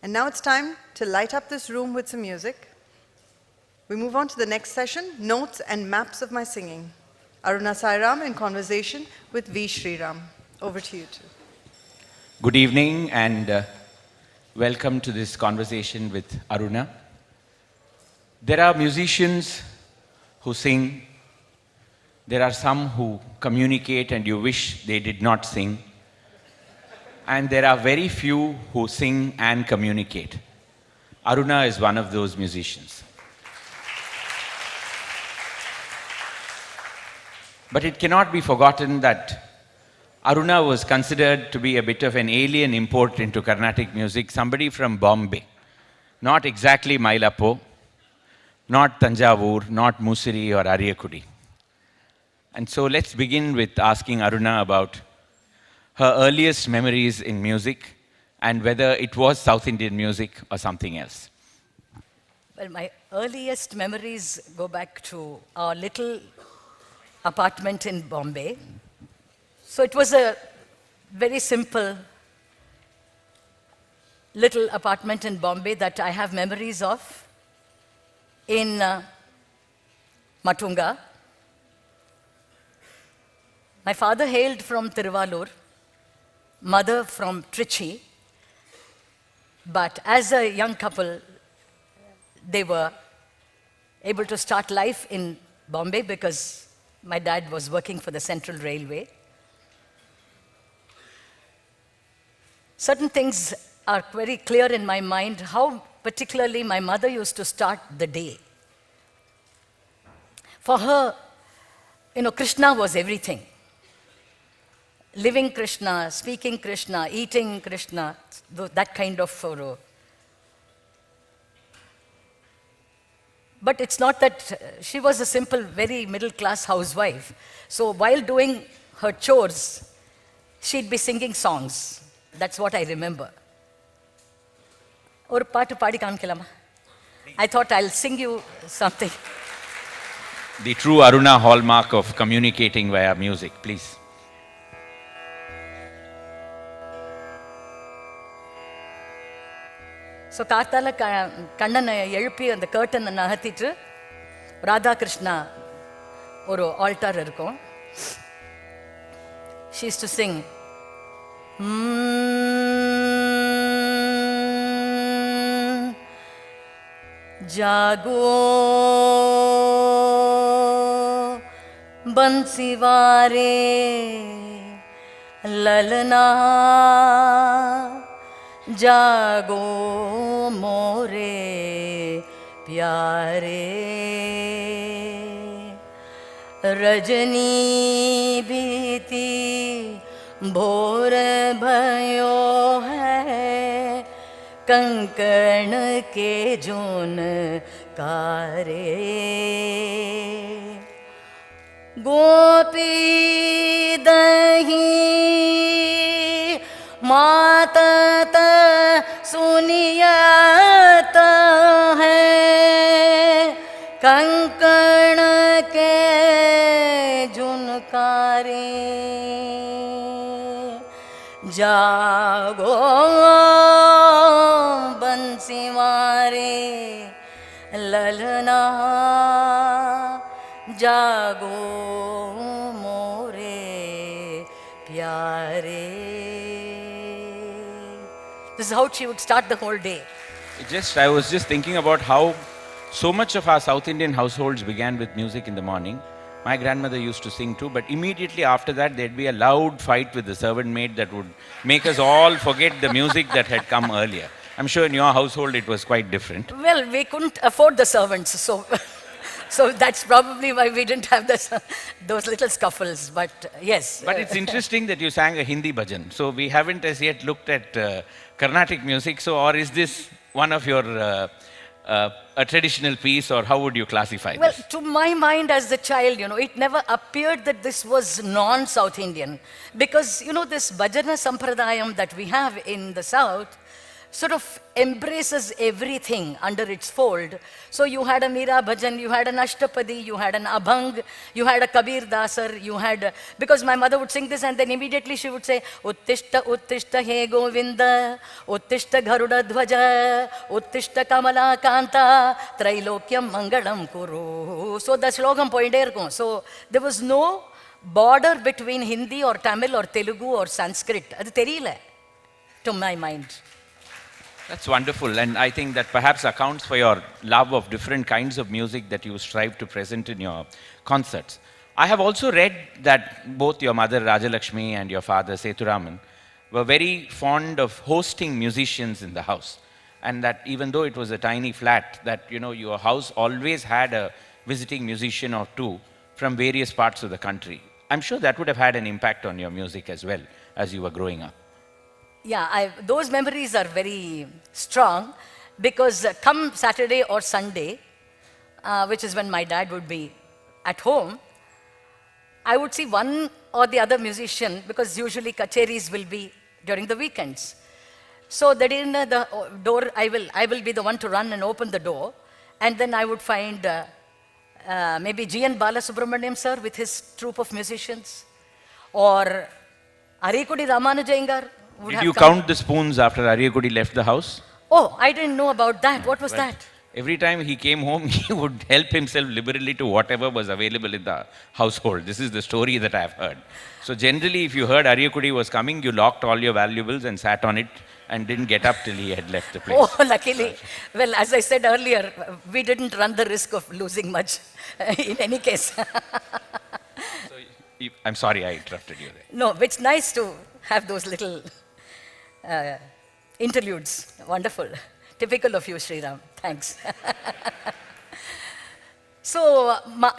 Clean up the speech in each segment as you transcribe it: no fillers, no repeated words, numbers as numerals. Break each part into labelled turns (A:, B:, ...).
A: And now it's time to light up this room with some music. We move on to the next session, Notes and Maps of My Singing. Aruna Sairam in conversation with V. Sriram. Over to you two.
B: Good evening and welcome to this conversation with Aruna. There are musicians who sing. There are some who communicate and you wish they did not sing. And there are very few who sing and communicate. Aruna is one of those musicians. But it cannot be forgotten that Aruna was considered to be a bit of an alien import into Carnatic music, somebody from Bombay. Not exactly Mylapore, not Tanjavur, not Musiri or Ariyakudi. And so let's begin with asking Aruna about her earliest memories in music and whether it was South Indian music or something else.
C: Well, my earliest memories go back to our little apartment in Bombay. So it was a very simple little apartment in Bombay that I have memories of in Matunga. My father hailed from Tiruvallur, mother from Trichy, but as a young couple, they were able to start life in Bombay because my dad was working for the Central Railway. Certain things are very clear in my mind, how particularly my mother used to start the day. For her, Krishna was everything. Living Krishna, speaking Krishna, eating Krishna, that kind of photo. But it's not that she was a simple, very middle-class housewife. So while doing her chores, she'd be singing songs. That's what I remember. Or paatu paadi kaam kelama. I thought I'll sing you something.
B: The true Aruna hallmark of communicating via music, please.
C: So காத்தால கண்ணனை எழுப்பி அந்த கர்ட்டனை நகர்த்திட்டு ராதா கிருஷ்ணா ஒரு ஆல்டார் இருக்கும். She used to sing. जागो बंसीवारे ललना जागो मोरे प्यारे रजनी बीती भोर भयो है कंकण के जोन कारे गोपी दही मातत सुनियत है कंकण के झुनकारे जागो बंसी मारे ललना जागो मोरे प्यारे. This is how she would start the whole day.
B: I was just thinking about how so much of our South Indian households began with music in the morning. My grandmother used to sing too, but immediately after that there'd be a loud fight with the servant maid that would make us all forget the music that had come earlier. I'm sure in your household it was quite different.
C: Well, we couldn't afford the servants, so that's probably why we didn't have those little scuffles, but yes.
B: But it's interesting that you sang a Hindi bhajan. So we haven't as yet looked at Carnatic music, or is this one of your a traditional piece, or how would you classify this?
C: Well, to my mind as a child, it never appeared that this was non-South Indian. Because, this bhajana sampradayam that we have in the South, sort of embraces everything under its fold. So you had a Meera Bhajan, you had an Ashtapadi, you had an Abhang, you had a Kabir Dasar, you had, because my mother would sing this and then immediately she would say, Uttishta, Uttishta, He Govinda, Uttishta Garuda Dhvaja, Uttishta Kamala Kanta, Trailokyam Mangalam Kuru. So the slogam pointer ko. So there was no border between Hindi or Tamil or Telugu or Sanskrit. Adu theriyala, to my mind.
B: That's wonderful, and I think that perhaps accounts for your love of different kinds of music that you strive to present in your concerts. I have also read that both your mother Rajalakshmi and your father Sethuraman were very fond of hosting musicians in the house, and that even though it was a tiny flat, that your house always had a visiting musician or two from various parts of the country. I'm sure that would have had an impact on your music as well as you were growing up.
C: Yeah, those memories are very strong because come Saturday or Sunday, which is when my dad would be at home, I would see one or the other musician because usually kacheris will be during the weekends. So that in the door, I will be the one to run and open the door, and then I would find maybe G.N. Balasubramaniam sir with his troupe of musicians, or Arikudi Ramanujayengar.
B: Did you count the spoons after Ariyakudi left the house?
C: Oh, I didn't know about that. What was that?
B: Every time he came home, he would help himself liberally to whatever was available in the household. This is the story that I have heard. So generally, if you heard Ariyakudi was coming, you locked all your valuables and sat on it and didn't get up till he had left the place.
C: Oh, luckily. Well, as I said earlier, we didn't run the risk of losing much in any case.
B: I'm sorry I interrupted you there.
C: No, it's nice to have those little interludes. Wonderful. Typical of you, Sriram. Thanks. So,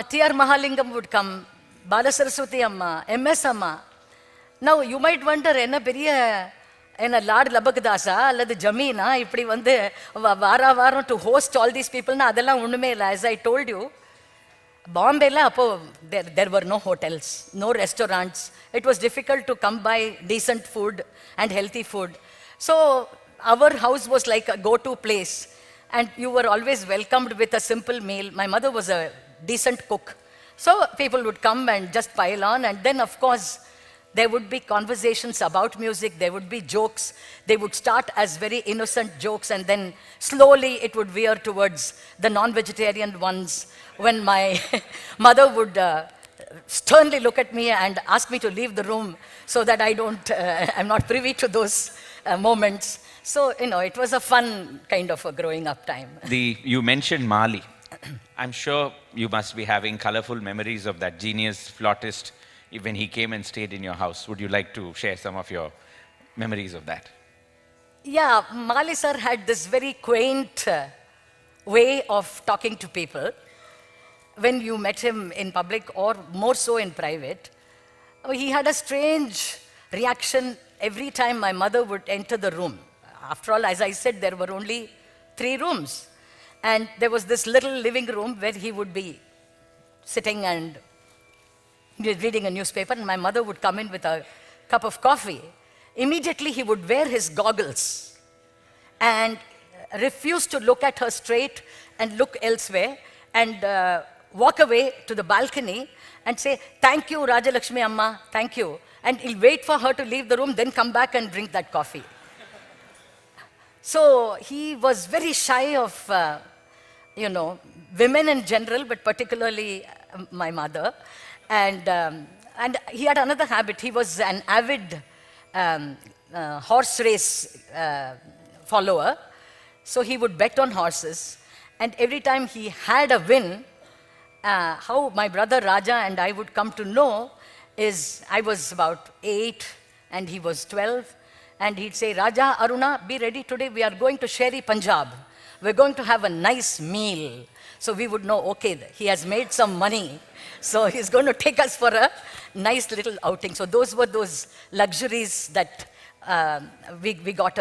C: T.R. Mahalingam would come, Balasaraswati Amma, M.S. Amma. Now, you might wonder, enna periya, enna Lad Labakdasa, alladu Jameena, ipdi vande, vara varam to host all these people, na adella unnume illa. As I told you, Bombay la, there were no hotels, no restaurants. It was difficult to come by decent food and healthy food. So our house was like a go-to place, and you were always welcomed with a simple meal. My mother was a decent cook. So people would come and just pile on, and then of course there would be conversations about music, there would be jokes. They would start as very innocent jokes, and then slowly it would veer towards the non-vegetarian ones, when my mother would sternly look at me and ask me to leave the room so that I'm not privy to those moments. So, it was a fun kind of a growing up time.
B: You mentioned Mali. I'm sure you must be having colorful memories of that genius flautist when he came and stayed in your house. Would you like to share some of your memories of that?
C: Yeah, Mali sir had this very quaint way of talking to people. When you met him in public or more so in private, he had a strange reaction every time my mother would enter the room. After all, as I said, there were only 3 rooms. And there was this little living room where he would be sitting and reading a newspaper, and my mother would come in with a cup of coffee. Immediately, he would wear his goggles and refuse to look at her straight and look elsewhere, and walk away to the balcony and say, "Thank you, Rajalakshmi Amma, thank you." And he'll wait for her to leave the room, then come back and drink that coffee. So he was very shy of, women in general, but particularly my mother. And he had another habit. He was an avid horse race follower. So he would bet on horses. And every time he had a win, how my brother Raja and I would come to know is, I was about 8 and he was 12. And he'd say, "Raja, Aruna, be ready today. We are going to Sheri Punjab. We're going to have a nice meal." So we would know, okay, he has made some money. So he's going to take us for a nice little outing. So those were those luxuries that we got.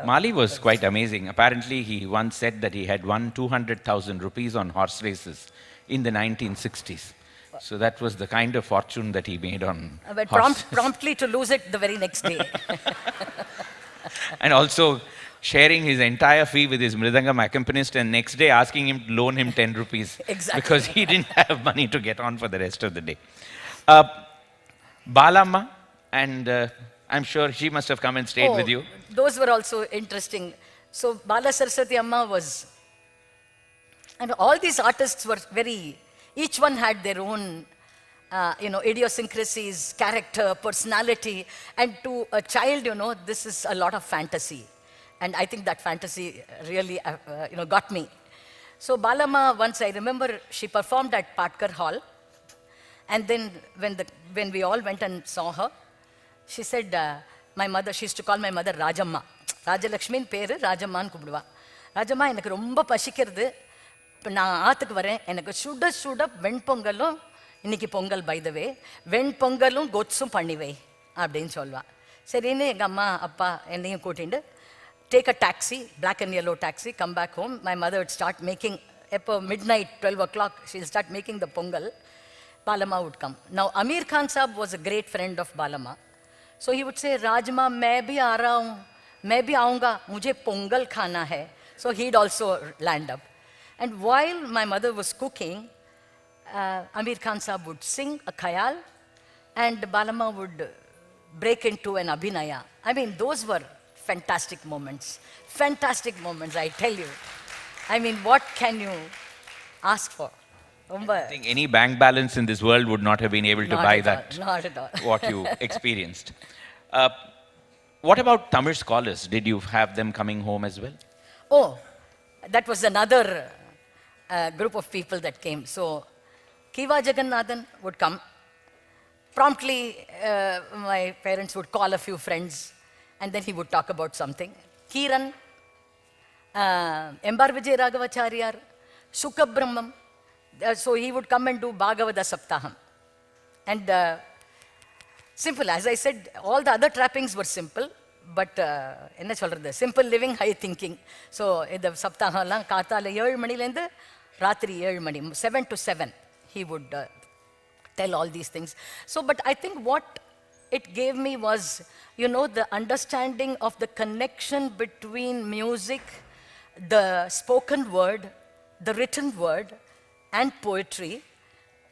B: Mali was quite amazing. Apparently, he once said that he had won 200,000 rupees on horse races in the 1960s. So that was the kind of fortune that he made on
C: but
B: horses.
C: promptly to lose it the very next day.
B: And also, sharing his entire fee with his Mridangam accompanist and next day asking him to loan him 10 rupees.
C: Exactly.
B: Because he didn't have money to get on for the rest of the day. Uh, Balamma, and I'm sure she must have come and stayed with you.
C: Those were also interesting. So Bala Saraswati Amma was, and all these artists were very, each one had their own, idiosyncrasies, character, personality, and to a child, this is a lot of fantasy. And I think that fantasy really, got me. So Balamma, once I remember, she performed at Patkar Hall. And then when we all went and saw her, she said, my mother, she used to call my mother Rajamma. Rajalakshmin peru Rajamman kubduva. Rajamma, எனக்கு ரொம்ப பசிக்கிறது. இப்போ நான் ஆத்துக்கு வரேன். எனக்கு சுட சுட வெண்பொங்கலும், இன்னைக்கு பொங்கல் by the way, வெண்பொங்கலும் கொத்ஸும் பண்ணிவை அப்படின்னு சொல்வா. சரின்னு எங்கள் அம்மா அப்பா என்னையும் கூட்டிட்டு take a taxi, black and yellow taxi, come back home. My mother would start making, midnight, 12 o'clock, she'll start making the pongal. Balamma would come. Now, Amir Khan Saab was a great friend of Balamma. So he would say, Rajma, मैं भी आ रहा हूँ, मैं भी आऊँगा, मुझे pongal खाना है. So he'd also land up. And while my mother was cooking, Amir Khan Saab would sing a khayal and Balamma would break into an abhinaya. I mean, those were fantastic moments. Fantastic moments, I tell you. I mean, what can you ask for?
B: I think any bank balance in this world would not have been able to buy that.
C: Not at all.
B: What you experienced. What about Tamil scholars? Did you have them coming home as well?
C: Oh, that was another group of people that came. So, Kiva Jagannathan would come. Promptly, my parents would call a few friends and then he would talk about something. Kiran, Embar Vijay Raghavacharya, Sukabrahmam. So he would come and do Bhagavata Saptaham. And simple, as I said, all the other trappings were simple, but enna solradhu, simple living, high thinking. So the Saptahalam, Kaatala 7 manilende, Ratri 7 mani, 7 to 7, he would tell all these things. So, but I think what it gave me was, the understanding of the connection between music, the spoken word, the written word, and poetry,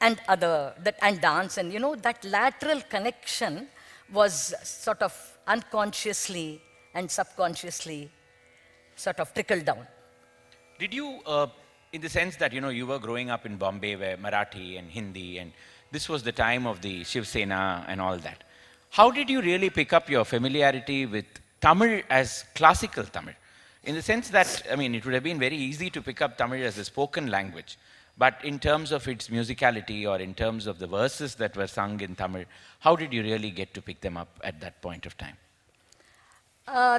C: and and dance, and that lateral connection was sort of unconsciously and subconsciously sort of trickled down.
B: Did you, in the sense that you were growing up in Bombay, where Marathi and Hindi, and this was the time of the Shiv Sena and all that, how did you really pick up your familiarity with Tamil as classical Tamil? In the sense that, it would have been very easy to pick up Tamil as a spoken language. But in terms of its musicality or in terms of the verses that were sung in Tamil, how did you really get to pick them up at that point of time?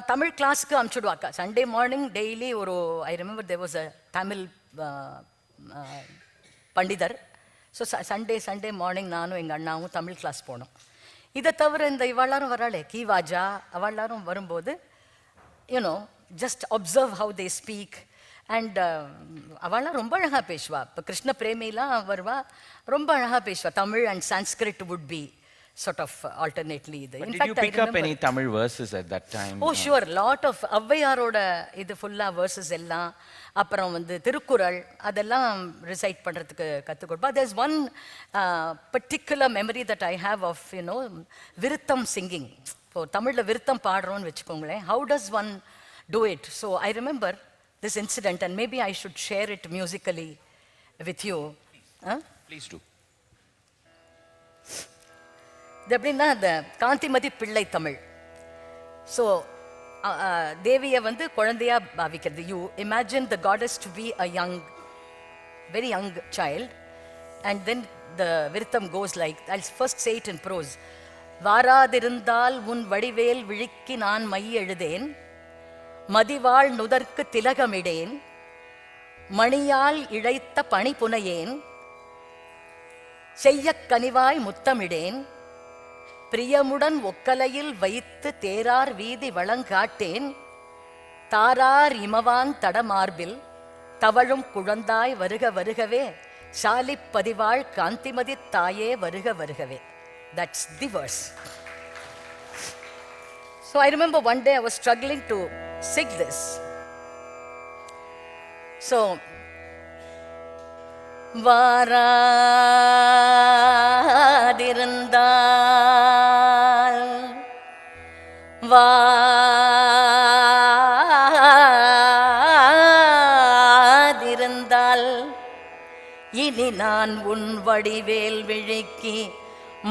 C: Tamil class ku amchuduvaka. Sunday morning, daily, I remember there was a Tamil Pandidar. So Sunday morning, nanu enga annavum Tamil class ponom. Idha thavara indha ivalarum varale, Kivaja, avalarum varumbodhu, just observe how they speak. And அவள்லாம் ரொம்ப அழகா பேசுவா. இப்போ கிருஷ்ண பிரேமிலாம் வருவா, ரொம்ப அழகா பேசுவா. Tamil and Sanskrit would be sort of alternately.
B: But did you pick up any Tamil verses at that time?
C: Oh, sure. Lot of ஔவையாரோட இது ஃபுல்லா verses எல்லாம், அப்புறம் திருக்குறள் அதெல்லாம் recite பண்றதுக்கு கற்றுக் கொடுப்பா. There's one particular memory that I have of, விருத்தம் singing. இப்போ தமிழ்ல விருத்தம் பாடுறோம்னு வச்சுக்கோங்களேன். How does one do it? So I remember this incident, and maybe I should share it musically with you.
B: Please do.
C: இது எப்படின்னா, the காந்திமதி பிள்ளை Tamil. So, தேவியை குழந்தையா பாவிக்கிறது. You imagine the goddess to be a very young child, and then the விருத்தம் goes like, I'll first say it in prose. வாராதிருந்தால் உன் வடிவேல் விழிக்கு நான் my எழுதேன், மதிவாள் நுதற்கு திலகமிடேன், மணியால் இழைத்த பணி புனையேன், செய்யக் கனிவாய் முத்தமிடேன், பிரியமுடன் ஒக்கலையில் வைத்து தேரார் வீதி வளங்காட்டேன், தாரார் இமவான் தடமார்பில் தவழும் குழந்தாய் வருக வருகவே, சாலிப் பதிவாள் காந்திமதி தாயே வருக வருகவே. That's the verse. So I remember one day I was struggling to sing this. So, வாராதிருந்தால் வாதிருந்தால் இனி நான் உன் வடிவேல் விழிக்கு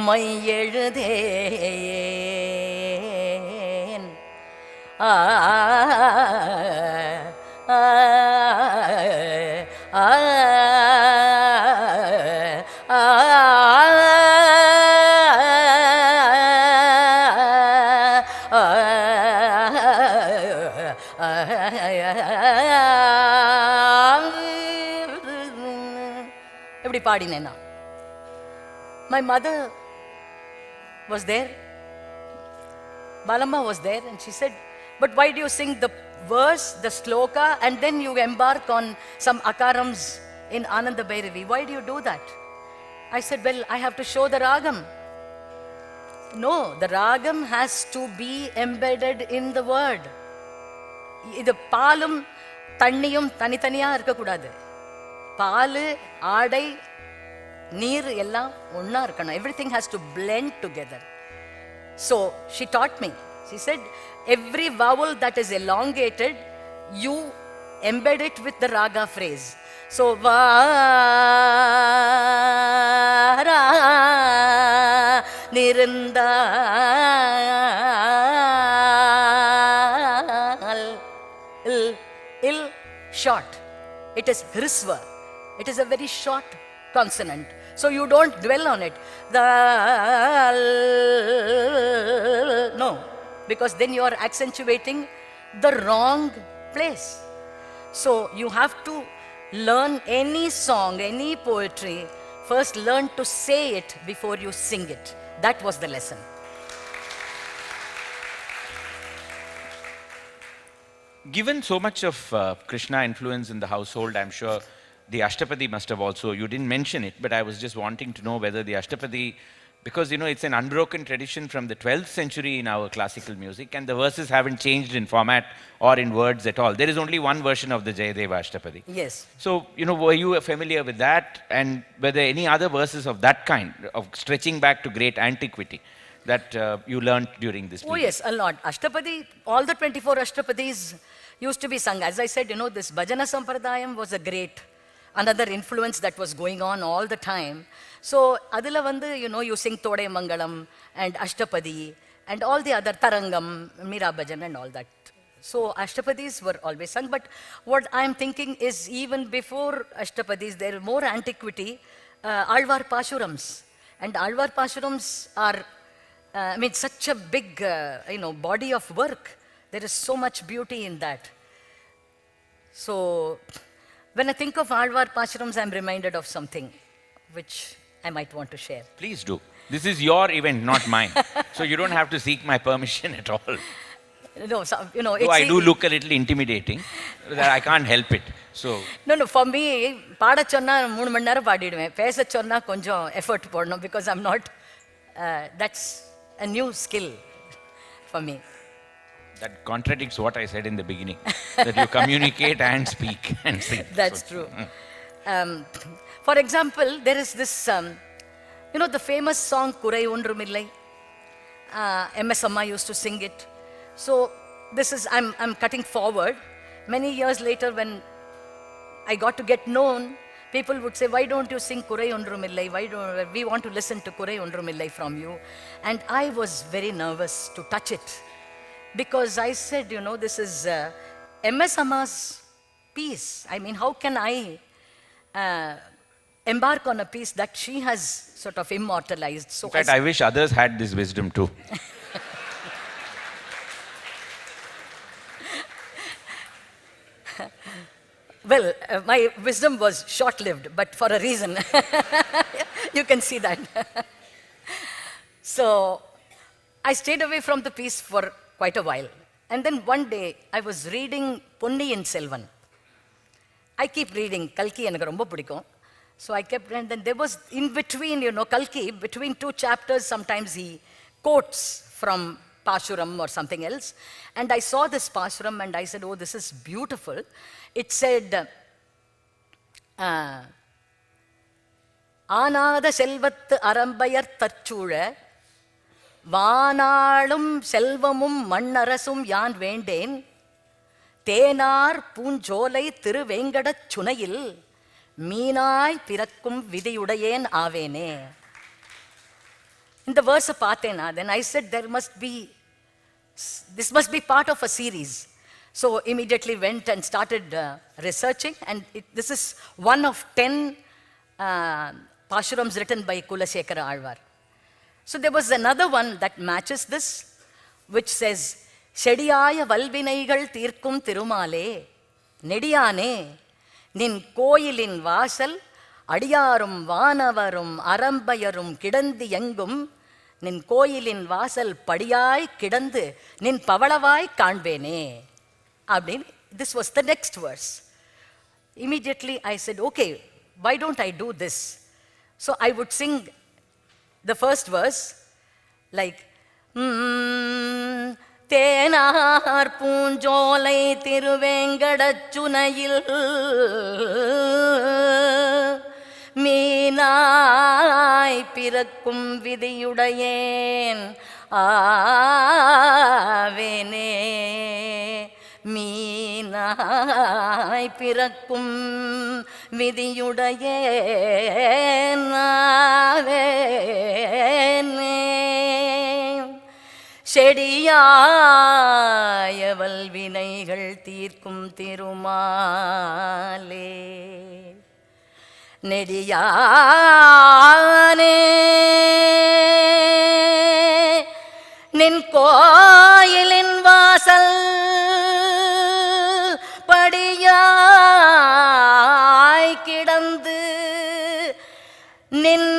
C: மை எழுதேன். ஆ ஆ ஆ எப்படி பாடினேன்னா, my mother was there, Balamma was there, and she said, but why do you sing the verse, the sloka, and then you embark on some akarams in Ananda Bhairavi? Why do you do that? I said, well, I have to show the ragam. No, the ragam has to be embedded in the word. இது பாலும் தண்ணியும் தனித்தனியா இருக்கக்கூடாது. பால், ஆடை, நீர் எல்லாம் ஒண்ணா இருக்கணும். Everything has to blend together. So she taught me. She said, every vowel that is elongated, you embed it with the raga phrase. So vara nirindal, il short. It is hrisva. It is a very short consonant. So you don't dwell on it. No, because then you are accentuating the wrong place. So you have to learn any song, any poetry, first learn to say it before you sing it. That was the lesson.
B: Given so much of Krishna influence in the household, I'm sure the Ashtapadi must have also, you didn't mention it, but I was just wanting to know whether the Ashtapadi, because it's an unbroken tradition from the 12th century in our classical music, and the verses haven't changed in format or in words at all. There is only one version of the Jayadeva Ashtapadi.
C: Yes.
B: So, were you familiar with that? And were there any other verses of that kind, of stretching back to great antiquity, that you learned during this period?
C: Oh yes, a lot. Ashtapadi, all the 24 Ashtapadis used to be sung. As I said, this Bhajana Sampradayam was a great, another influence that was going on all the time. So, adila vandu, you sing Tode Mangalam and Ashtapadi and all the other Tarangam, Meera Bhajan and all that. So, Ashtapadis were always sung. But what I'm thinking is, even before Ashtapadis, there is more antiquity, Alvar Pashurams. And Alvar Pashurams are, such a big, body of work. There is so much beauty in that. So, when I think of Alvar Pashrams, I'm reminded of something which I might want to share.
B: Please do. This is your event, not mine. So you don't have to seek my permission at all.
C: No,
B: Though I do look a little intimidating, that I can't help it. So
C: No, for me, பாட சொன்னா 3 மணி நேரம் பாடிடுவேன். பேச சொன்னா கொஞ்சம் effort போடணும், because I'm not, that's a new skill for me.
B: that contradicts what I said in the beginning, that you communicate and speak and sing.
C: That's true. For example, there is this, the famous song Kurai Ondrumillai. M.S. Amma used to sing it. So this is, I'm cutting forward. Many years later, when I got to get known, people would say, why don't you sing Kurai Ondrumillai? We want to listen to Kurai Ondrumillai from you. And I was very nervous to touch it. Because I said, this is M.S. Amma's piece. I mean, how can I embark on a piece that she has sort of immortalized? So
B: in fact, I wish others had this wisdom too.
C: Well, my wisdom was short-lived, but for a reason. You can see that. So I stayed away from the piece for quite a while. And then one day, I was reading Ponniyin Selvan. I keep reading Kalki, எனக்கு ரொம்ப பிடிக்கும். So I kept, and then there was in between, Kalki, between 2 chapters, sometimes he quotes from Pashuram or something else. And I saw this Pashuram and I said, oh, this is beautiful. It said, ஆனாத செல்வத்து அரம்பையர் தற்சூழ வானாளும் செல்வமும் மண்ணரசும் யான் வேண்டேன் தேனார் பூஞ்சோலை திருவேங்கடச் சுனையில் மீனாய் பிறக்கும் விதியுடையேன் ஆவேனே. இந்த verse பார்த்தேனா, then I said this must be part of a series. So immediately went and started researching, and this is one of 10 Pashurams written by Kulasekara Alvar. So there was another one that matches this, which says, செடியாய வல்வினைகள் தீர்க்கும் திருமாலே நெடியானே நின் கோயிலின் வாசல் அடியாரும் வானவரும் அரம்பையரும் கிடந்து எங்கும் நின் கோயிலின் வாசல் படியாய் கிடந்து நின் பவளவாய் காண்பேனே அப்படின்னு. This was the next verse. Immediately I said, okay, why don't I do this? So I would sing the first verse like, தேனார் பூஞ்சோலை திருவேங்கடச் சுனையில் மீனாய் பிறக்கும் விதியுடையேன் ஆவேனே. மீனாய் பிறக்கும் விதியுடையேன் ஆவேனே. செடியாய வல்வினைகள் தீர்க்கும் திருமாலே நெடியானே நின் கோயிலின் வாசல் படியாய் கிடந்து நின்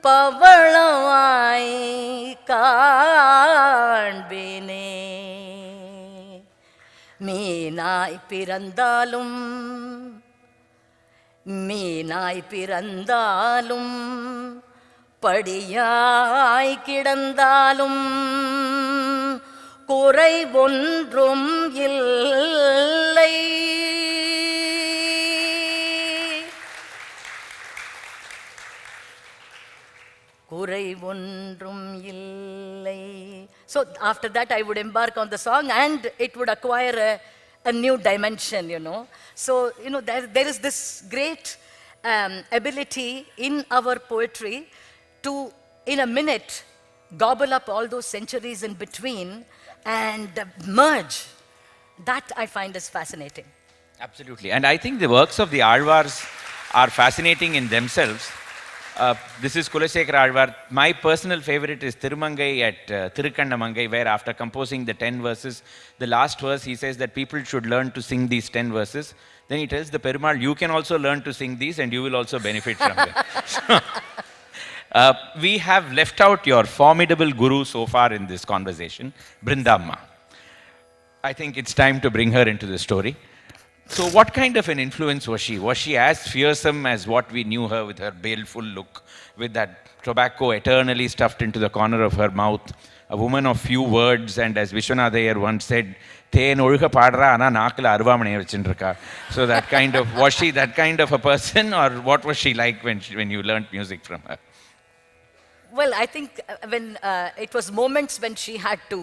C: பவளவாய் காண்பேனே. மீனாய் பிறந்தாலும் படியாய் கிடந்தாலும் குறை ஒன்றும் இல்லை. குறை ஒன்றும் இல்லை. So after that I would embark on the song and it would acquire a new dimension, you know. So, you know, there is this great ability in our poetry to, in a minute, gobble up all those centuries in between and merge. That I find is fascinating.
B: Absolutely. And I think the works of the Alvars are fascinating in themselves. This is Kulasekara Alvar. My personal favorite is Thirumangai at Thirukannamangai, where after composing the 10 verses, the last verse he says that people should learn to sing these 10 verses. Then he tells the Perumal, you can also learn to sing these and you will also benefit from them. We have left out your formidable guru so far in this conversation, Brindamma. I think it's time to bring her into the story. So what kind of an influence was she? Was she as fearsome as what we knew her, with her baleful look, with that tobacco eternally stuffed into the corner of her mouth, a woman of few words, and as Vishwanath Iyer once said, "Then olga paadra ana naakla arvamane vechindruka." So that kind of, was she that kind of a person, or what was she like when you learnt music from her?
C: Well, I think when it was moments when she had to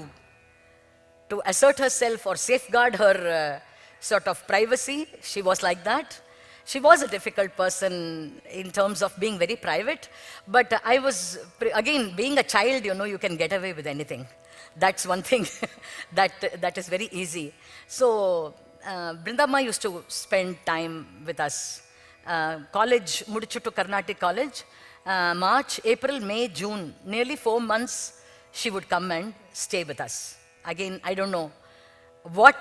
C: assert herself or safeguard her sort of privacy, she was like that. She was a difficult person in terms of being very private, but I was, again, being a child, you know, you can get away with anything. That's one thing that is very easy. So Brindamma used to spend time with us. College, Mudichuttu Carnatic College, March, April, May, June, nearly 4 months she would come and stay with us. Again, I don't know what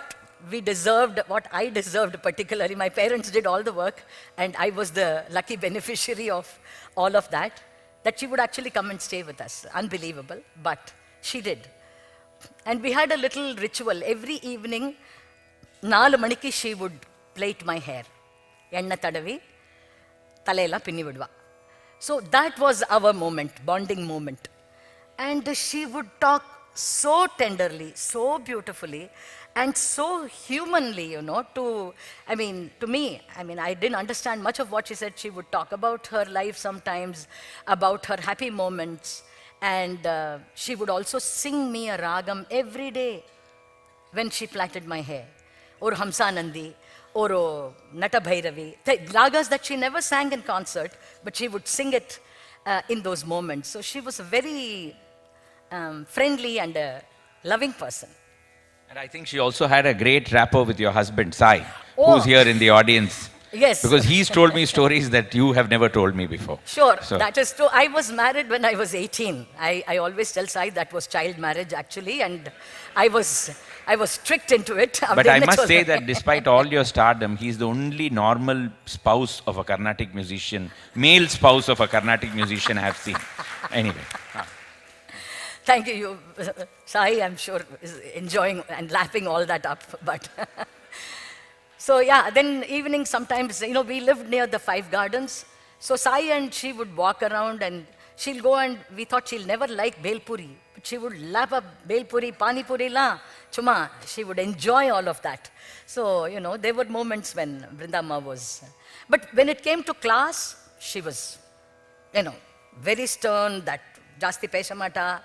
C: we deserved, what I deserved particularly. My parents did all the work and I was the lucky beneficiary of all of that she would actually come and stay with us. Unbelievable, but she did. And we had a little ritual. Every evening, 4 maniki she would plait my hair. Enna tadavi, talayela pinni vidva. So that was our moment, bonding moment. And she would talk so tenderly, so beautifully, and so humanly, to me, I didn't understand much of what she said. She would talk about her life sometimes, about her happy moments, and she would also sing me a ragam every day when she plaited my hair, or Hamsanandi, or Nata Bhairavi, ragas that she never sang in concert, but she would sing it in those moments. So she was a very friendly and a loving person.
B: And I think she also had a great rapport with your husband, Sai,
C: Oh.
B: who's here in the audience.
C: Yes.
B: Because he's told me stories that you have never told me before.
C: Sure,
B: So-
C: that is true. I was married when I was 18. I always tell Sai that was child marriage actually, and I was tricked into it.
B: But I must say that despite all your stardom, he's the only normal spouse of a Carnatic musician, male spouse of a Carnatic musician I have seen. Anyway.
C: Thank you. Sai, I'm sure, is enjoying and laughing all that up. But so yeah, then evening sometimes, we lived near the Five Gardens. So Sai and she would walk around and she'll go, and we thought she'll never like Bel Puri. But she would lap up Bel Puri, Pani Puri la, chuma. She would enjoy all of that. So, there were moments when Vrindama was. But when it came to class, she was, very stern, that Jasti Peshamata,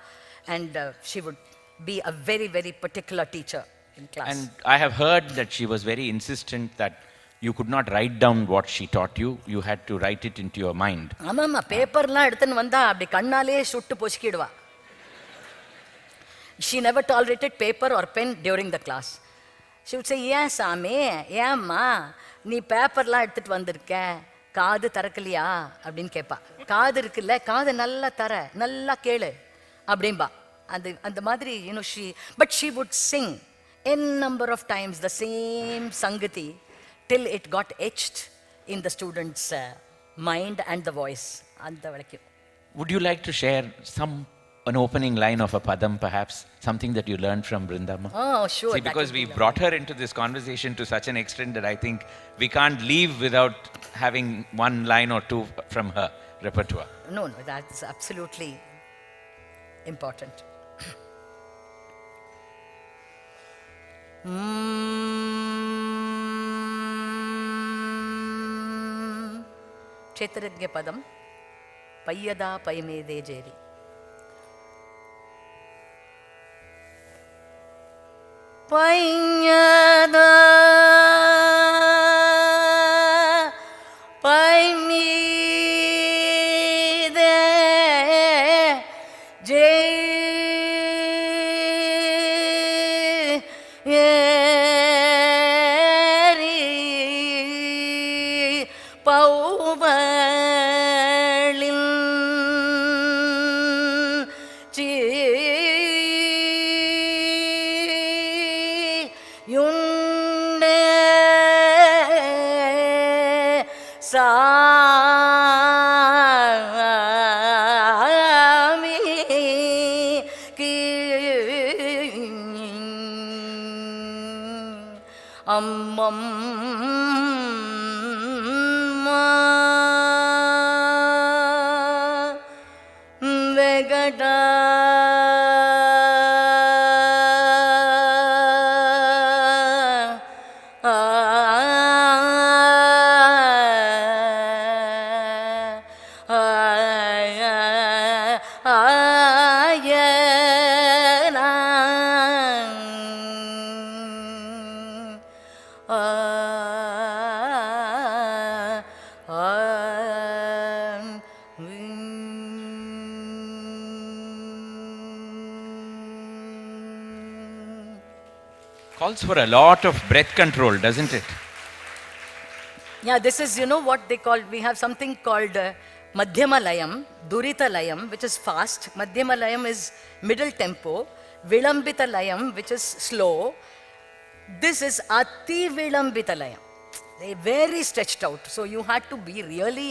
C: and she would be a very, very particular teacher in class.
B: And I have heard that she was very insistent that you could not write down what she taught you. You had to write it into your mind.
C: ஆமாம்மா பேப்பர்லாம் எடுத்துன்னு வந்தா அப்படி கண்ணாலே சுட்டு பொசுக்கிடுவா. She never tolerated paper or pen during the class. She would say, ஏன் சாமி, ஏம்மா நீ பேப்பர்லாம் எடுத்துட்டு வந்திருக்க, காது திறக்கலையா அப்படின்னு கேட்பா. காது இருக்குல்ல, காது நல்லா தர, நல்லா கேளு அப்படின்பா. அந்த மாதிரி, but she would sing n number of times the same sangati till it got etched in the students' mind and the voice. அந்த வரைக்கும்.
B: Would you like to share an opening line of a padam perhaps? Something that you learned from Vrindama?
C: Oh, sure.
B: See, because we brought her into this conversation to such an extent that I think we can't leave without having one line or two from her repertoire.
C: No, that's absolutely important. ಕ್ಷೇತ್ರಜ್ಞ ಪದಂ ಪಯ್ಯದ ಪೈಮೇದೆ Jerry. ಪಯ್ಯದ ಪೈಮೇದೆ
B: Calls for a lot of breath control, doesn't it?
C: Yeah, this is, what they call, we have something called Madhyama Layam, Durita Layam, which is fast. Madhyama Layam is middle tempo. Vilambita Layam, which is slow. This is Ati Vilambita Layam. They're very stretched out. So you had to be really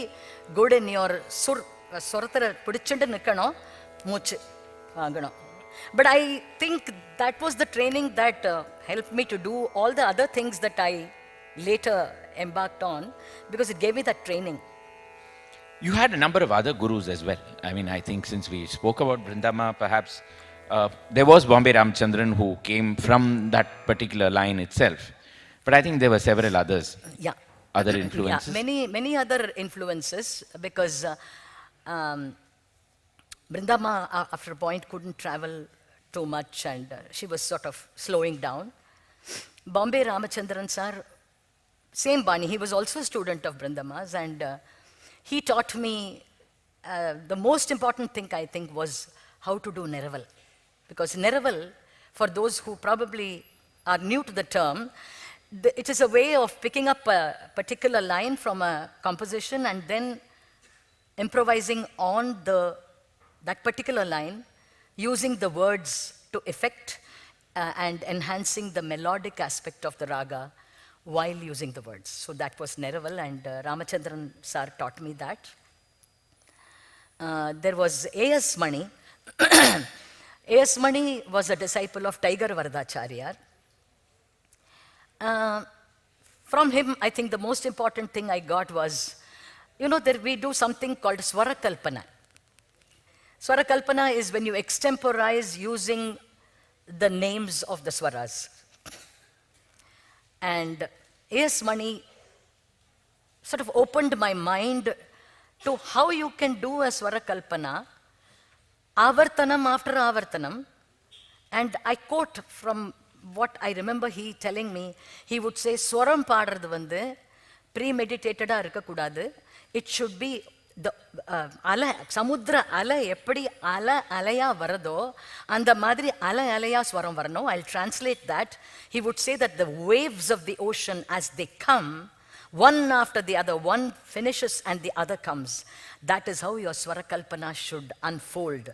C: good in your Surathara Pudichanda Nikano, Much Agano. But I think that was the training that helped me to do all the other things that I later embarked on, because it gave me that training.
B: You had a number of other gurus as well. I think since we spoke about Vrindama, perhaps There was Bombay Ramachandran who came from that particular line itself. But I think there were several others,
C: Yeah.
B: other
C: Yeah,
B: influences.
C: many other influences because Brindama, after a point, couldn't travel too much and she was sort of slowing down. Bombay Ramachandran sir, same Bani, he was also a student of Brindama's and he taught me the most important thing I think was how to do Neraval. Because Neraval, for those who probably are new to the term, it is a way of picking up a particular line from a composition and then improvising on that particular line, using the words to effect and enhancing the melodic aspect of the raga while using the words. So that was Neraval and Ramachandran sir taught me that. There was A.S. Mani. A.S. Mani was a disciple of Tiger Vardacharya. From him, I think the most important thing I got was, you know, we do something called Swara Kalpana. Swara Kalpana is when you extemporize using the names of the swaras. And A.S. Mani sort of opened my mind to how you can do a Swara Kalpana, avartanam after avartanam. And I quote from what I remember he telling me, he would say, Swaram paadradhu vandu premeditated irukka kudadu. It should be the ala, samudra ala eppadi ala alaya varado, and the madri ala alaya swaram varano. I'll translate that. He would say that the waves of the ocean as they come, one after the other, one finishes and the other comes. That is how your Swara Kalpana should unfold.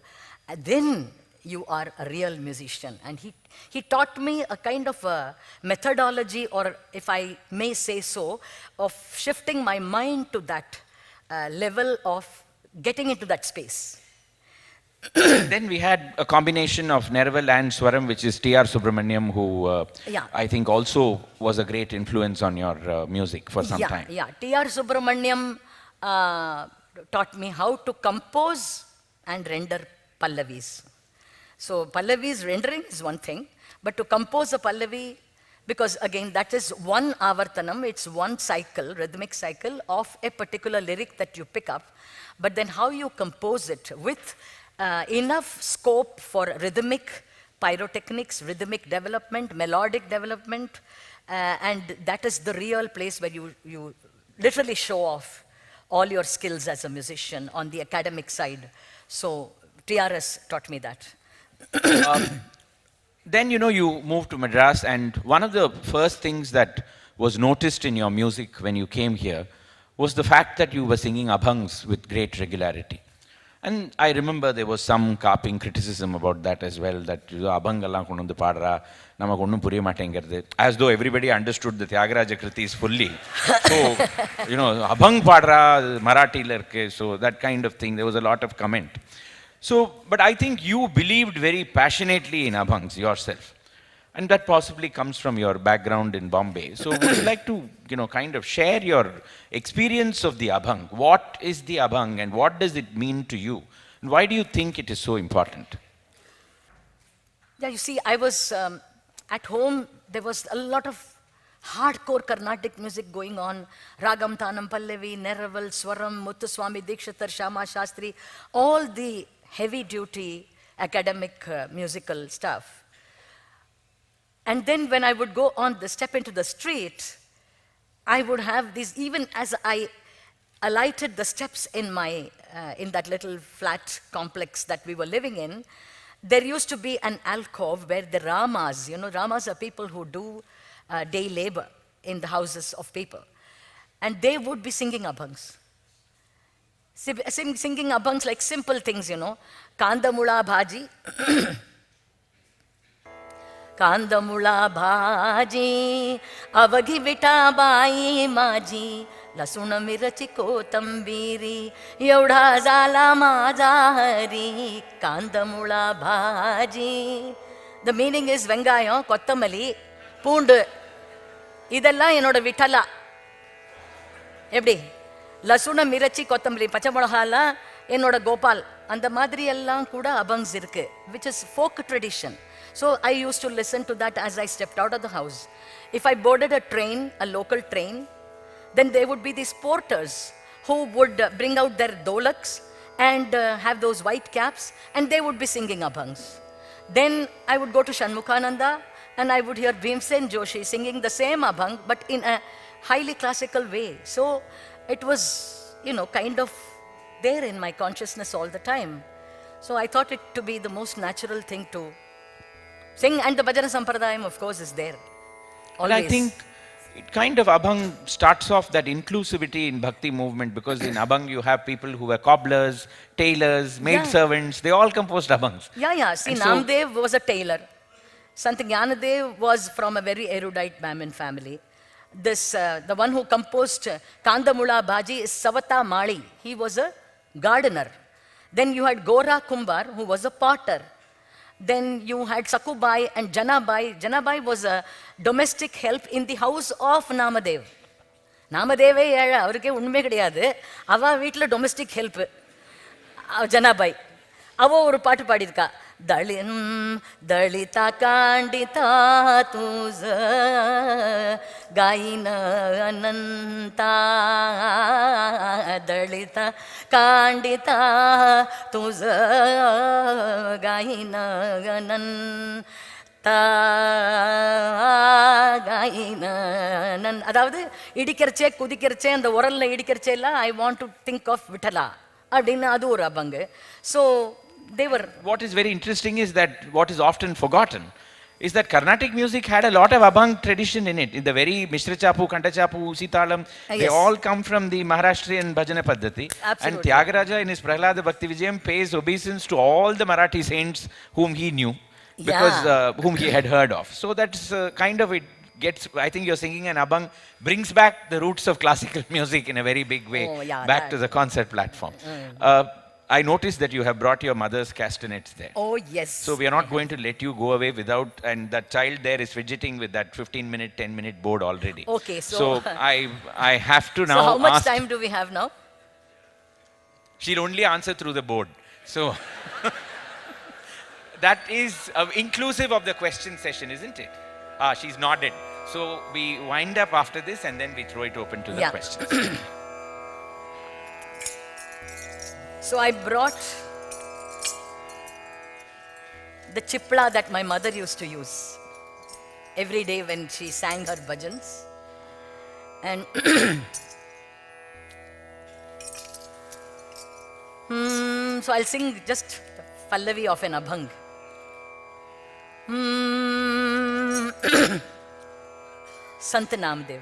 C: And then you are a real musician. And he taught me a kind of a methodology, or if I may say so, of shifting my mind to that level of getting into that space.
B: Then we had a combination of Neraval and Swaram, which is T.R. Subramaniam, who
C: Yeah.
B: I think also was a great influence on your music for some time.
C: Yeah, T.R. Subramaniam taught me how to compose and render pallavis. So pallavis rendering is one thing, but to compose a pallavi, because again that is one avartanam, it's one cycle, rhythmic cycle of a particular lyric that you pick up, but then how you compose it with enough scope for rhythmic pyrotechnics, rhythmic development, melodic development, and that is the real place where you literally show off all your skills as a musician on the academic side. So TRS taught me that.
B: Then, you know, you moved to Madras, and one of the first things that was noticed in your music when you came here was the fact that you were singing abhangs with great regularity. And I remember there was some carping criticism about that as well, that abhang alla kondu paadra, namakku onnum puriya mattengirudhu, as though everybody understood the Tyagaraja Kritis fully. So, you know, abhang paadra Marathi la irukku, so that kind of thing, there was a lot of comment. So, but I think you believed very passionately in abhangs yourself. And that possibly comes from your background in Bombay. So would you like to, you know, kind of share your experience of the abhang? What is the abhang and what does it mean to you? And why do you think it is so important?
C: Yeah, you see, I was at home, there was a lot of hardcore Carnatic music going on. Ragam, Tanam, Pallavi, Neraval, Swaram, Muthuswami, Dikshitar, Shama Shastri, all the heavy duty academic musical stuff. And then when I would go on step into the street, I would have these, even as I alighted the steps in in that little flat complex that we were living in, there used to be an alcove where the Ramas, you know, Ramas are people who do day labor in the houses of people. And they would be singing abhangs. Singing abhangs like simple things, you know. Kandamula bhaji. Kandamula bhaji, avagi vita bai maji, lasuna mirachi kotambiri, yauda zala majahari, kandamula bhaji. The meaning is vengayam, kottamali, poondu. Idella enoda vitala. Eppadi? Lasuna mirachi kottamali, pacha molahala, enoda Gopal, அந்த மாதிரி எல்லாம் கூட abhangs இருக்கு, which is folk tradition. So I used to listen to that as I stepped out of the house. If I boarded a train, a local train, then there would be these porters who would bring out their dolaks and have those white caps, and they would be singing abhangs. Then I would go to Shanmukhananda and I would hear Bhimsen Joshi singing the same abhang but in a highly classical way. So it was, kind of there in my consciousness all the time. So I thought it to be the most natural thing to sing, and the Bhajana Sampradayam, of course, is there.
B: And I think it kind of abhang starts off that inclusivity in bhakti movement, because in abhang you have people who were cobblers, tailors, maid servants, they all composed abhangs.
C: Yeah. See,
B: And
C: Namdev was a tailor. Sant Jnanadev was from a very erudite Brahmin family. This, the one who composed Kandamula Bhaji is Savata Mali. He was a gardener. Then you had Gora Kumbar, who was a potter. Then you had Sakubai and Janabai. Janabai was a domestic help in the house of Namadev. Namadeve ஏழை, அவருக்கே உண்மை கிடையாது. அவ வீட்டில் domestic help Janabai. அவ ஒரு பாட்டு பாடியிருக்கா, दलिता कांडिता तुझ गायीन अनंता, दलिता कांडिता तुझ गायीन अनंता, गायीन அதாவது இடிக்கிறச்சே குதிக்கிறச்சே அந்த உரல்ல இடிக்கிறச்சே எல்லாம் I want to think of விட்டலா அப்படின்னு அது ஒரு abhang. So they were.
B: What is very interesting is that what is often forgotten is that Carnatic music had a lot of abhang tradition in it. In the very Mishra Chapu, Kanta Chapu, Sitalam, they all come from the Maharashtrian Bhajana Paddhati.
C: Absolutely.
B: And Tyagaraja in his Prahlada Bhakti Vijayam pays obeisance to all the Marathi saints whom he knew, because whom he had heard of. So that's kind of it gets, I think you're singing an abhang brings back the roots of classical music in a very big way, back to the concert platform. I noticed that you have brought your mother's castanets there.
C: Oh, yes.
B: So we are not going to let you go away without, and that child there is fidgeting with that 15-minute, 10-minute board already.
C: Okay, so
B: I have to now
C: So how much
B: ask,
C: time do we have now?
B: She'll only answer through the board. So that is inclusive of the question session, isn't it? She's nodded. So we wind up after this and then we throw it open to the questions.
C: So I brought the chipla that my mother used to use every day when she sang her bhajans. And so I'll sing just the pallavi of an abhang. Sant Namdev.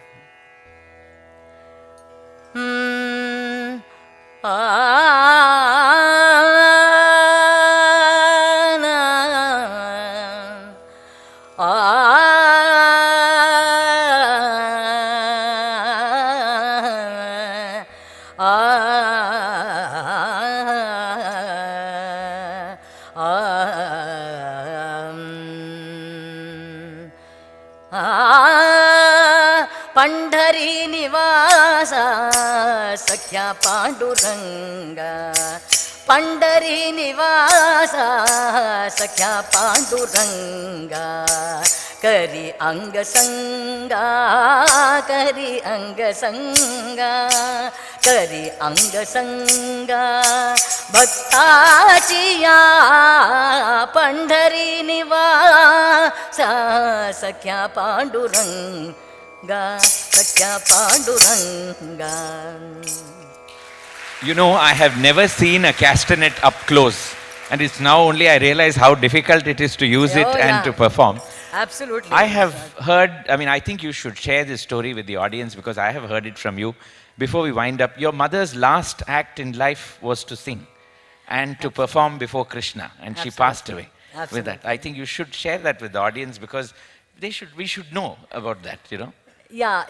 C: Pandhari निवासा सख्या पांडुरंगा, पंढरी निवासा सख्या पांडुरंगा, करी अंग संगा, करी अंग संगा, करी अंग संगा, भक्ताचिया पंढरी निवासा सख्या पांडुरंगा, सख्या Panduranga.
B: You know, I have never seen a castanet up close, and it's now only I realize how difficult it is to use it and to perform.
C: Absolutely.
B: I have heard, I think you should share this story with the audience, because I have heard it from you. Before we wind up, your mother's last act in life was to sing and to perform before Krishna, and she passed away with that. I think you should share that with the audience, because we should know about that, you know.
C: Yeah,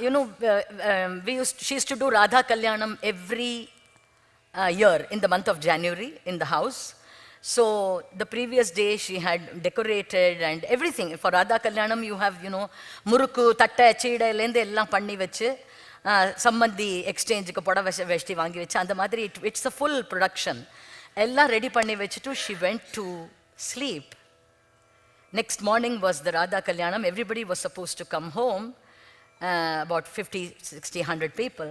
C: she used to do Radha Kalyanam every year in the month of January in the house. So the previous day she had decorated and everything. For Radha Kalyanam you have, murukku, tatta, cheeda, lende ellam panni vechu, sambandhi exchange ku poda veshti vaangi vechu, and the madri it's a full production. எல்லாம் ready பண்ணி வச்சுட்டு she went to sleep. Next morning was the Radha Kalyanam. Everybody was supposed to come home, about 50, 60, 100 people.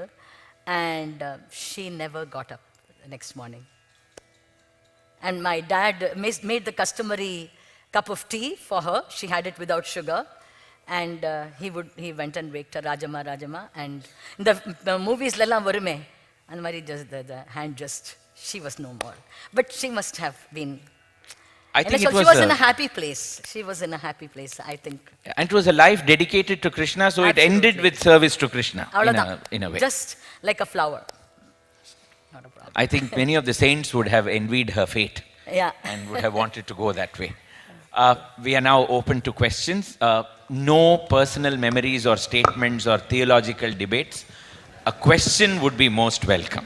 C: And she never got up the next morning. And my dad made the customary cup of tea for her. She had it without sugar. And he went and waked her, Rajama, Rajama. And in the movies, Lala Varume. And Mari just, the hand just, she was no more. But she must have been.
B: I think
C: So
B: it was,
C: she was in a happy place. She was in a happy place, I think.
B: and it was a life dedicated to Krishna, so it ended
C: Absolutely.
B: with service to Krishna
C: Avladhan.
B: in a way.
C: Just like a flower. Not a problem.
B: I think many of the saints would have envied her fate
C: Yeah.
B: and would have wanted to go that way. We are now open to questions. No personal memories or statements or theological debates. A question would be most welcome.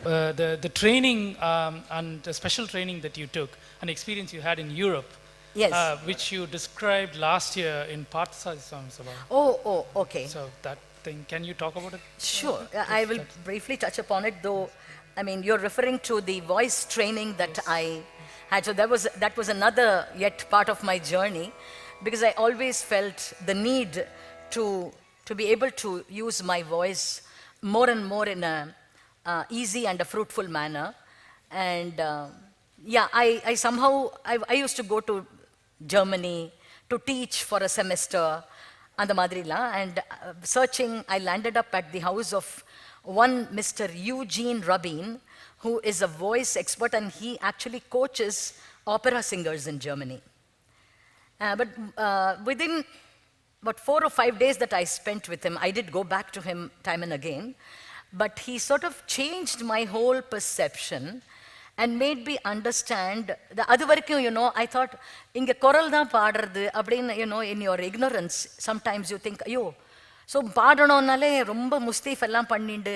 D: The training and the special training that you took, an experience you had in Europe,
C: Yes.
D: which you described last year in Partha Sabha.
C: Oh, okay.
D: So that thing, can you talk about it?
C: Sure. I will briefly touch upon it, though. I mean, you're referring to the voice training that I had. So that was another yet part of my journey, because I always felt the need to be able to use my voice more and more in a easy and a fruitful manner. And yeah, I somehow, I used to go to Germany to teach for a semester, and the Madrila, and searching, I landed up at the house of one Mr. Eugene Rabin, who is a voice expert, and he actually coaches opera singers in Germany. But within about 4 or 5 days that I spent with him, I did go back to him time and again, but he sort of changed my whole perception and made me understand the adu varaikum, you know, I thought inga koral da paadradhu appdin, you know, in your ignorance sometimes you think ayyo, so paadanonale romba mustif ellam panninde,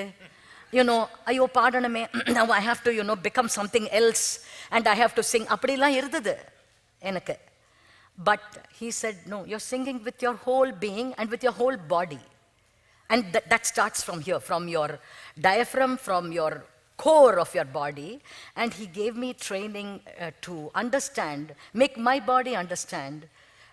C: you know, ayyo paadaname, now I have to, you know, become something else and I have to sing, appdilla irudhu enakku. But he said, no, you're singing with your whole being and with your whole body. And that starts from here, from your diaphragm, from your core of your body. And he gave me training to understand, make my body understand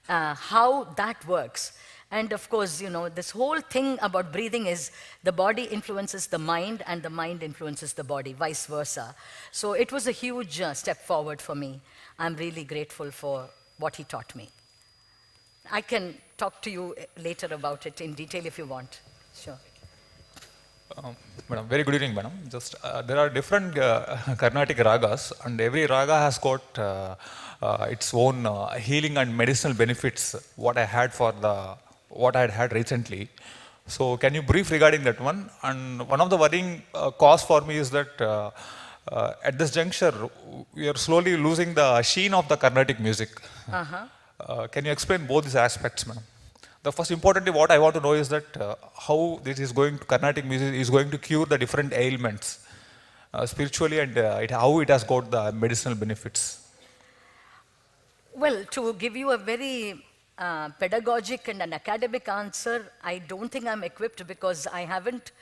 C: how that works. And of course, you know, this whole thing about breathing is the body influences the mind and the mind influences the body, vice versa. So it was a huge step forward for me. I'm really grateful for what he taught me. I can talk to you later about it in detail if you want. Sure.
E: Madam, very good evening, madam. Just there are different Carnatic ragas, and every raga has got its own healing and medicinal benefits. What I had had recently. So, can you brief regarding that one? And one of the worrying cause for me is that at this juncture, we are slowly losing the sheen of the Carnatic music. Can you explain both these aspects, madam? The first importantly, what I want to know is that how this is going to, Carnatic music is going to cure the different ailments spiritually, and how it has got the medicinal benefits.
C: Well, to give you a very pedagogic and an academic answer, I don't think I'm equipped because I haven't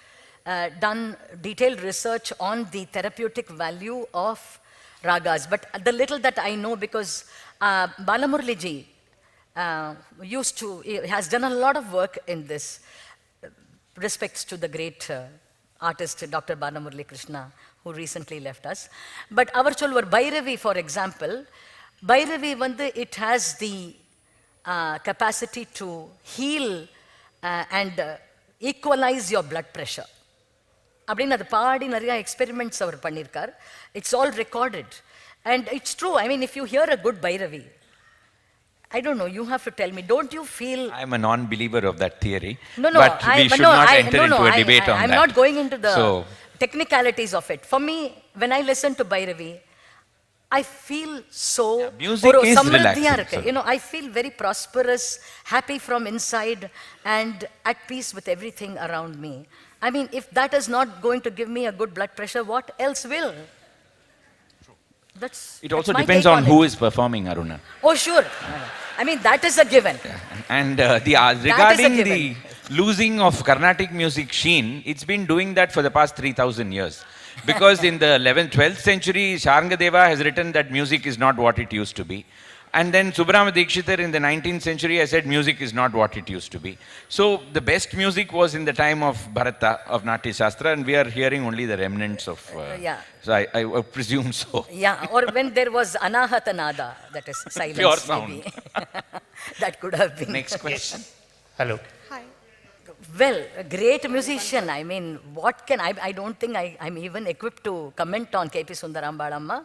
C: done detailed research on the therapeutic value of ragas. But the little that I know, because Balamurali ji has done a lot of work in this, respects to the great artist Dr. Balamurali Krishna, who recently left us. But our Cholvar Bhairavi, for example, Bhairavi, it has the capacity to heal and equalize your blood pressure. அப்படின்னு அது பாடி நிறைய experiments அவர் பண்ணியிருக்கார். It's all recorded and it's true. I mean, if you here a good Bhairavi, I don't know, you have to tell me, don't you feel...
B: I'm a non-believer of that theory.
C: No,
B: but we should not enter into a debate on that.
C: I'm not going into the technicalities of it. For me, when I listen to Bhairavi, I feel so...
B: music is relaxing. So.
C: You know, I feel very prosperous, happy from inside, and at peace with everything around me. I mean, if that is not going to give me a good blood pressure, what else will?
B: It also depends on who is performing, Aruna.
C: Oh, sure. I mean, that is a given.
B: Yeah. And regarding the losing of Carnatic music sheen, it's been doing that for the past 3,000 years. Because in the 11th, 12th century, Sharangadeva has written that music is not what it used to be. And then Subramanya Dikshitar in the 19th century has said music is not what it used to be. So the best music was in the time of Bharata, of Natya Shastra, and we are hearing only the remnants of...
C: Yeah.
B: So I presume so.
C: Yeah, or when there was Anahatanada, that is silence.
B: Pure sound.
C: Maybe. That could have been.
B: Next question.
F: Hello.
C: Well, a great musician. I mean, what can I don't think I'm even equipped to comment on K.P. Sundaram Balamma.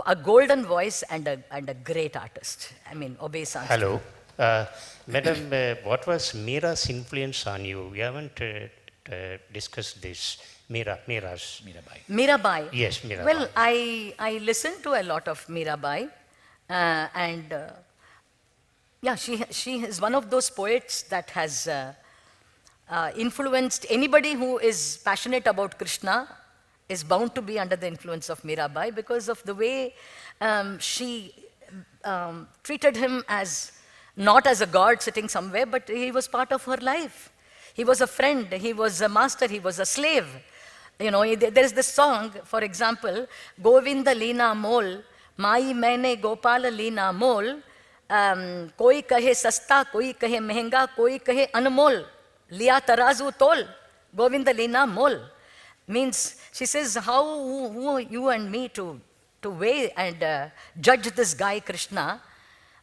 C: A golden voice and a great artist. I mean, obeisance.
F: Hello. Madam, what was Meera's influence on you? We haven't discussed this. Meera's.
C: Mirabai.
F: Yes, Mirabai.
C: Well, I listened to a lot of Mirabai, and yeah, she is one of those poets that has influenced anybody who is passionate about Krishna. Is bound to be under the influence of Mirabai because of the way she treated him as not as a god sitting somewhere, but he was part of her life. He was a friend, he was a master, he was a slave. You know, there is this song, for example, Govinda Leena Mol, Mai Maine Gopala Leena Mol, Koi kahe sasta, koi kahe mehenga, koi kahe anmol, Liya tarazu tol, Govinda Leena Mol. Means, she says, who are you and me to weigh and judge this guy Krishna?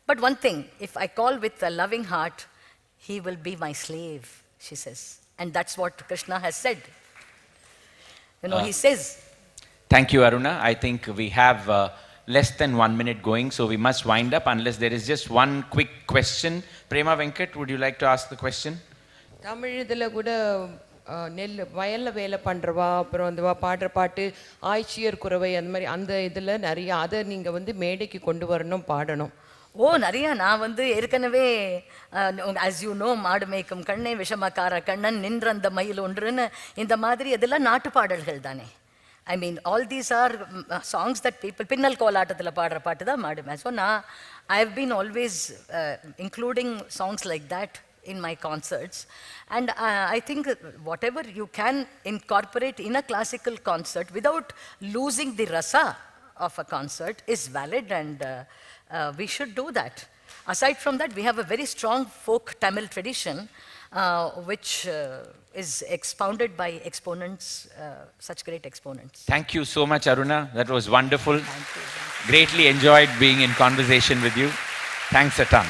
C: But one thing, if I call with a loving heart, he will be my slave, she says. And that's what Krishna has said. You know, he says.
B: Thank you, Aruna. I think we have less than 1 minute going, so we must wind up unless there is just one quick question. Prema Venkat, would you like to ask the question?
G: Tamil இதில் கூட நெல் வயலில் வேலை பண்ணுறவா அப்புறம் அந்த பாடுற பாட்டு ஆய்ச்சியர் குறவை அந்த மாதிரி அந்த இதில் நிறைய அதை நீங்கள் வந்து மேடைக்கு கொண்டு வரணும் பாடணும்.
C: ஓ நிறையா நான் வந்து ஏற்கனவே ஆஸ் யூ நோ மாடு மேய்க்கும் கண்ணே விஷமக்கார கண்ணன் நின்ற அந்த மயில் ஒன்றுன்னு இந்த மாதிரி இதெல்லாம் நாட்டு பாடல்கள் தானே. I mean, all these are songs that people, பின்னல் கோலாட்டத்தில் பாடுற பாட்டு தான் மாடு மே. ஸோ நான் I have been always including songs like that in my concerts. And I think whatever you can incorporate in a classical concert without losing the rasa of a concert is valid, and we should do that. Aside from that, we have a very strong folk Tamil tradition which is expounded by exponents, such great exponents.
B: Thank you so much, Aruna. That was wonderful. Greatly enjoyed being in conversation with you. Thanks a ton.